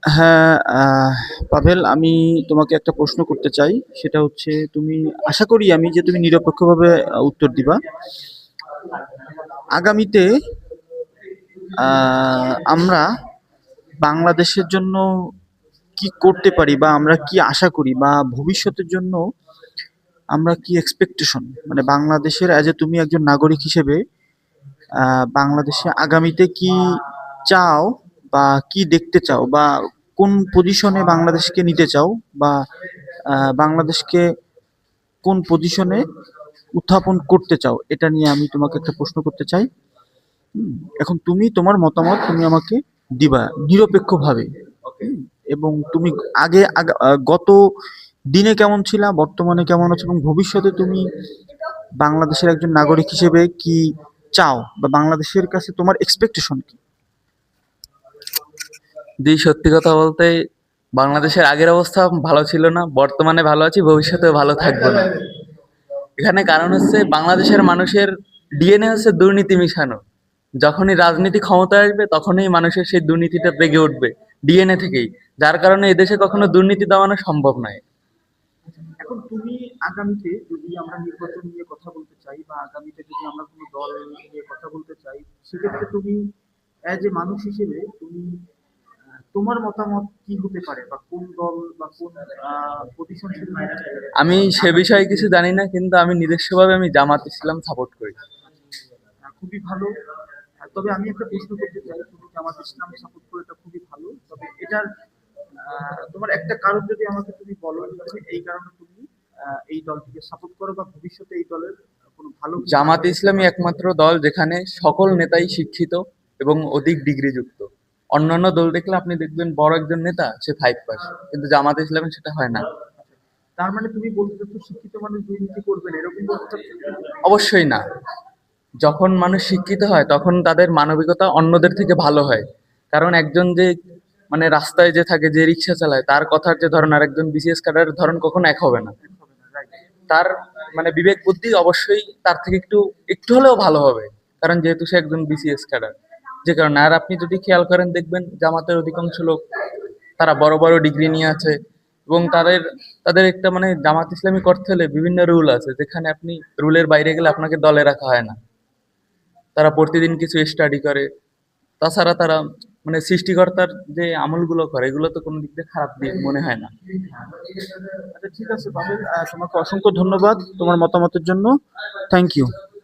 হ্যাঁ, পাভেল, আমি তোমাকে একটা প্রশ্ন করতে চাই। সেটা হচ্ছে, তুমি আশা করি আমি যে তুমি নিরপেক্ষভাবে উত্তর দিবা। আগামীতে আমরা বাংলাদেশের জন্য কি করতে পারি, বা আমরা কি আশা করি, বা ভবিষ্যতের জন্য আমরা কি এক্সপেকটেশন, মানে বাংলাদেশের অ্যাজ এ তুমি একজন নাগরিক হিসেবে বাংলাদেশে আগামীতে কি চাও, বা কি দেখতে চাও, বা কোন পজিশনে বাংলাদেশকে নিতে চাও, বা বাংলাদেশকে কোন পজিশনে উত্থাপন করতে চাও, এটা নিয়ে আমি তোমাকে একটা প্রশ্ন করতে চাই। হুম, এখন তুমি তোমার মতামত তুমি আমাকে দিবা নিরপেক্ষভাবে। হুম, এবং তুমি গত দিনে কেমন ছিলা, বর্তমানে কেমন আছো, এবং ভবিষ্যতে তুমি বাংলাদেশের একজন নাগরিক হিসেবে কি চাও, বা বাংলাদেশের কাছে তোমার এক্সপেকটেশন কি? জি, সত্যি কথা বলতে বাংলাদেশের আগের অবস্থা ভালো ছিল না, বর্তমানে ভালো আছি, ভবিষ্যতেও ভালো থাকবো না। এখানে কারণ হচ্ছে বাংলাদেশের মানুষের ডিএনএ হচ্ছে দুর্নীতি মিশানো। যখনই রাজনীতি ক্ষমতায় আসবে তখনই মানুষের সেই দুর্নীতিটা বেগে উঠবে ডিএনএ থেকেই। যার কারণে এদেশে কখনো দুর্নীতি দমানো সম্ভব নয়। এখন তুমি আগামীতে যদি আমরা নির্বাচন নিয়ে কথা বলতে চাই, বা আগামীতে যদি আমরা কোনো দল নিয়ে কথা বলতে চাই, সেক্ষেত্রে তুমি অ্যাজ এ মানুষ হিসেবে তুমি তোমার মতামত কি হতে পারে, বা কোন দল বা কোন পজিশন তুমি আমি সে আগামী বিষয়ে কিছু জানি না, কিন্তু আমি নিজস্বভাবে আমি জামাত ইসলাম সাপোর্ট করি। খুবই ভালো। তবে আমি একটা প্রশ্ন করতে চাই, তুমি জামাত ইসলাম সাপোর্ট করে, এটা খুবই ভালো। তবে এটার তোমার একটা কারণ যদি আমাকে তুমি বলো, যে তুমি এই কারণে তুমি এই দলটিকে সাপোর্ট করো, বা ভবিষ্যতে এই দলের কোনো ভালো কিছু জামাত আশা করতে ইসলামী পারো। একমাত্র দল যেখানে সকল নেতাই শিক্ষিত এবং অধিক ডিগ্রিযুক্ত। অন্যান্য দল দেখলে আপনি দেখবেন বড় একজন নেতা সে 5 পাস, কিন্তু জামাত ইসলামে সেটা হয় না। তার মানে তুমি বলতে চাচ্ছ শিক্ষিত মানুষ দুর্নীতি করবে না, এরকম বলতে চাচ্ছ কি? অবশ্যই না। যখন মানুষ শিক্ষিত হয় তখন তাদের মানবিকতা অন্যদের থেকে ভালো হয়। কারণ একজন যে মানে রাস্তায় যে থাকে, যে রিক্সা চালায়, তার কথার যে ধরন আর একজন বিসিএস ক্যাডারের ধরন কখনো এক হবে না। হবে না, রাইট। তার মানে বিবেক বুদ্ধি অবশ্যই তার থেকে একটু একটু হলেও ভালো হবে, কারণ যেহেতু সে একজন বিসিএস ক্যাডার। যে কারণে আর আপনি যদি খেয়াল করেন দেখবেন জামাতের অধিকাংশ লোক তারা বড় বড় ডিগ্রি নিয়ে আছে, এবং তাদের তাদের একটা মানে জামাত ইসলামী করতে হলে বিভিন্ন রুল আছে, যেখানে আপনি রুলের বাইরে গেলে আপনাকে দলে রাখা হয় না। তারা প্রতিদিন কিছু স্টাডি করে। তাছাড়া তারা মানে সৃষ্টিকর্তার যে আমলগুলো করে এগুলো তো কোনো দিক দিয়ে খারাপ দিক মনে হয় না। আচ্ছা, ঠিক আছে পাবেল, তোমাকে অসংখ্য ধন্যবাদ তোমার মতামতের জন্য। Thank you.